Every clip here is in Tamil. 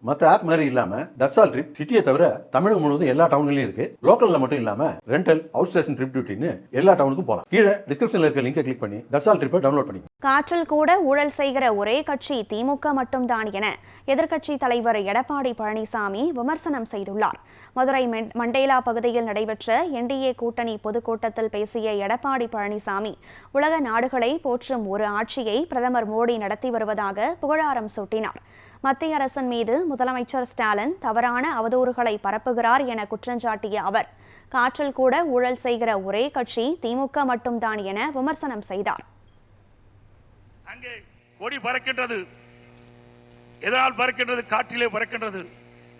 மற்ற ஆப் மாதிரி இல்லாம தட்சால் ட்ரிப் சிட்டியை தவிர தமிழகம் முழுவதும் எல்லா டவுன்லயும் இருக்கு. லோக்கல்ல மட்டும் இல்லாம ரெண்டல், அவுட் ஸ்டேஷன் ட்ரிப் டியூட்டின்னு எல்லா டவுனுக்கும் போகலாம். கீழே டிஸ்கிரிப்ஷன்ல இருக்க லிங்கை கிளிக் பண்ணி தட்சால் ட்ரிப்பை டவுன்லோட் பண்ணி. காற்றில் கூட ஊழல் செய்கிற ஒரே கட்சி திமுக மட்டும்தான் என எதிர்க்கட்சி தலைவர் எடப்பாடி பழனிசாமி விமர்சனம் செய்துள்ளார். மதுரை மண்டேலா பகுதியில் நடைபெற்ற என்டிஏ கூட்டணி பொதுக்கூட்டத்தில் பேசிய எடப்பாடி பழனிசாமி உலக நாடுகளை போற்றும் ஒரு ஆட்சியை பிரதமர் மோடி நடத்தி வருவதாக புகழாரம் சூட்டினார். மத்திய அரசின் மீது முதலமைச்சர் ஸ்டாலின் தவறான அவதூறுகளை பரப்புகிறார் என குற்றஞ்சாட்டிய அவர் காற்றில் கூட ஊழல் செய்கிற ஒரே கட்சி திமுக மட்டும்தான் என விமர்சனம் செய்தார். அங்கே கொடி பறக்கின்றது. எதனால் பறக்கின்றது? காற்றிலே பறக்கின்றது.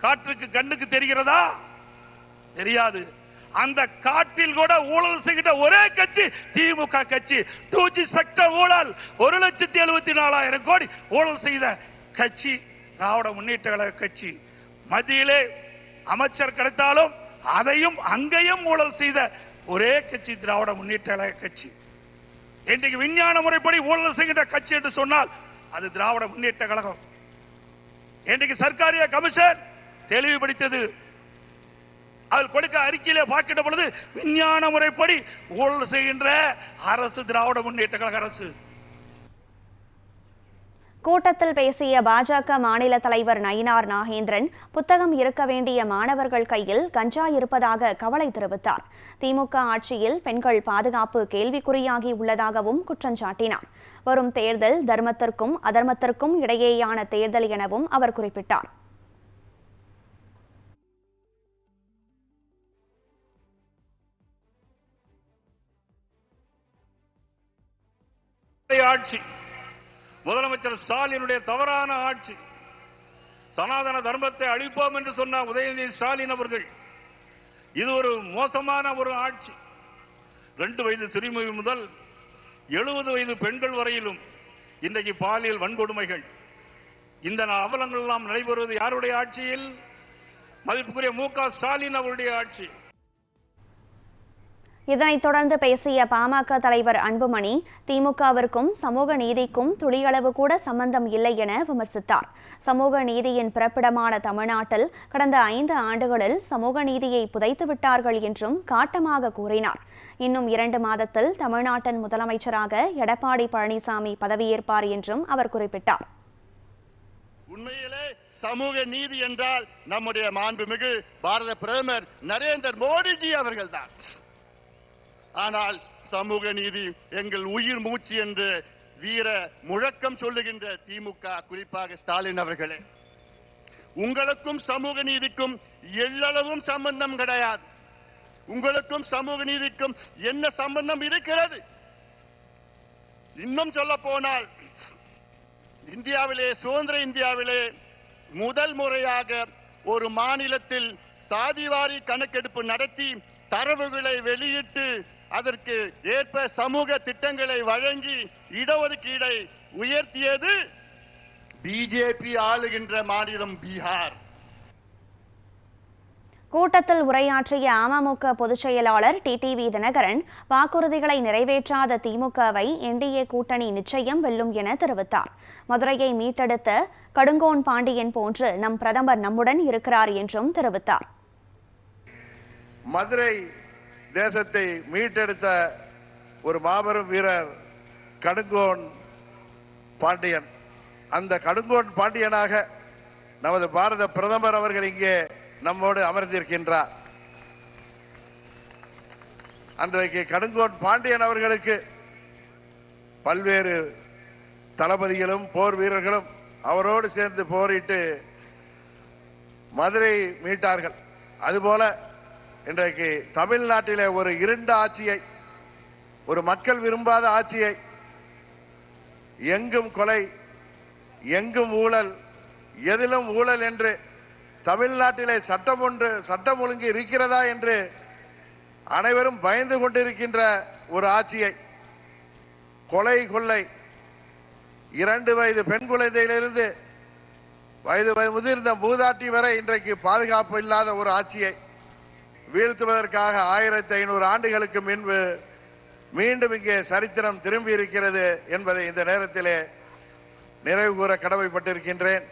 காற்றுக்கு கண்ணுக்கு தெரிகிறதா? தெரியாது. அந்த காற்றில் கூட ஊழல் செய்கிற ஒரே கட்சி திமுக கட்சி. 2G செக்டர் ஊழல் 1,74,000 கோடி ஊழல் செய்த கட்சி திராவிட முன்னேற்ற கழக கட்சி. மத்தியிலே அமைச்சர் கிடைத்தாலும் அதையும் அங்கேயும் ஊழல் செய்த ஒரே கட்சி திராவிட முன்னேற்ற கழக கட்சி. இன்றைக்கு விஞ்ஞான முறைப்படி ஊழல் செய்கின்ற கட்சி என்று சொன்னால் அது திராவிட முன்னேற்ற கழகம். இன்றைக்கு சர்க்காரிய கமிஷன் தெளிவுபடுத்தது. அதில் கொடுக்க அறிக்கையிலே பார்க்கின்ற பொழுது விஞ்ஞான முறைப்படி ஊழல் செய்கின்ற அரசு திராவிட முன்னேற்ற கழக அரசு. கூட்டத்தில் பேசிய பாஜக மாநில தலைவர் நயினார் நாகேந்திரன் புத்தகம் இருக்க வேண்டிய மாணவர்கள் கையில் கஞ்சா இருப்பதாக கவலை தெரிவித்தார். திமுக ஆட்சியில் பெண்கள் பாதுகாப்பு கேள்விக்குறியாகி உள்ளதாகவும் குற்றம் சாட்டினார். வரும் தேர்தல் தர்மத்திற்கும் அதர்மத்திற்கும் இடையேயான தேர்தல் எனவும் அவர் குறிப்பிட்டார். முதலமைச்சர் ஸ்டாலினுடைய தவறான ஆட்சி. சனாதன தர்மத்தை அழிப்போம் என்று சொன்ன உதயநிதி ஸ்டாலின் அவர்கள் இது ஒரு மோசமான ஒரு ஆட்சி. 2 வயது சிறுமி முதல் 70 வயது பெண்கள் வரையிலும் இன்றைக்கு பாலியல் வன்கொடுமைகள். இந்த அவலங்கள் எல்லாம் நடைபெறுவது யாருடைய ஆட்சியில்? மதிப்புக்குரிய மு.க. ஸ்டாலின் அவருடைய ஆட்சி. இதனைத் தொடர்ந்து பேசிய பாமக தலைவர் அன்புமணி திமுகவிற்கும் சமூக நீதிக்கும் துளியளவு கூட சம்பந்தம் இல்லை என விமர்சித்தார். சமூக நீதியின் பிறப்பிடமான தமிழ்நாட்டில் கடந்த 5 ஆண்டுகளில் சமூக நீதியை புதைத்து விட்டார்கள் என்றும் காட்டமாக கூறினார். இன்னும் 2 மாதத்தில் தமிழ்நாட்டின் முதலமைச்சராக எடப்பாடி பழனிசாமி பதவியேற்பார் என்றும் அவர் குறிப்பிட்டார். உண்மையிலே சமூக நீதி என்றால் நம்முடைய மாண்புமிகு பாரத பிரதமர் நரேந்திர மோடிஜி அவர்கள்தான். ஆனால் சமூக நீதி எங்கள் உயிர் மூச்சு என்று வீர முழக்கம் சொல்லுகின்ற திமுக, குறிப்பாக ஸ்டாலின் அவர்களே, உங்களுக்கும் சமூக நீதிக்கும் எள்ளளவும் சம்பந்தம் கிடையாது. உங்களுக்கும் சமூக நீதிக்கும் என்ன சம்பந்தம் இருக்கிறது? இன்னும் சொல்ல போனால் இந்தியாவிலே, சுதந்திர இந்தியாவிலே முதல் முறையாக ஒரு மாநிலத்தில் சாதிவாரி கணக்கெடுப்பு நடத்தி தரவுகளை வெளியிட்டு அதற்கு ஏற்ப சமூக திட்டங்களை வழங்கி இடஒதுக்கீடை உயர்த்தியது பிஜேபி ஆளுகின்ற மாநிலம் பீகார். கூட்டத்தில் உரையாற்றிய அமமுக பொதுச் செயலாளர் டிடிவி தினகரன் வாக்குறுதிகளை நிறைவேற்றாத திமுகவை என்டிஏ கூட்டணி நிச்சயம் வெல்லும் என தெரிவித்தார். மதுரையை மீட்டெடுத்த கடுங்கோன் பாண்டியன் போன்று நம் பிரதமர் நம்முடன் இருக்கிறார் என்றும் தெரிவித்தார். மதுரை தேசத்தை மீட்டெடுத்த ஒரு மாபெரும் வீரர் கடுங்கோன் பாண்டியன். அந்த கடுங்கோன் பாண்டியனாக நமது பாரத பிரதமர் அவர்கள் இங்கே நம்மோடு அமர்ந்திருக்கின்றார். அன்றைக்கு கடுங்கோன் பாண்டியன் அவர்களுக்கு பல்வேறு தளபதிகளும் போர் வீரர்களும் அவரோடு சேர்ந்து போரிட்டு மதுரை மீட்டார்கள். அதுபோல இன்றைக்கு தமிழ்நாட்டிலே ஒரு இருண்ட ஆட்சியை, ஒரு மக்கள் விரும்பாத ஆட்சியை, எங்கும் கொலை, எங்கும் ஊழல், எதிலும் ஊழல் என்று தமிழ்நாட்டிலே சட்டம் ஒழுங்கு இருக்கிறதா என்று அனைவரும் பயந்து கொண்டிருக்கின்ற ஒரு ஆட்சியை, கொலை கொள்ளை, 2 வயது பெண் குழந்தையிலிருந்து வயது முதிர்ந்த மூதாட்டி வரை இன்றைக்கு பாதுகாப்பு இல்லாத ஒரு ஆட்சியை வீழ்த்துவதற்காக 1500 ஆண்டுகளுக்கு முன்பு மீண்டும் இங்கே சரித்திரம் திரும்பி இருக்கிறது என்பதை இந்த நேரத்திலே நிறைவு கூற கடமைப்பட்டிருக்கின்றேன்.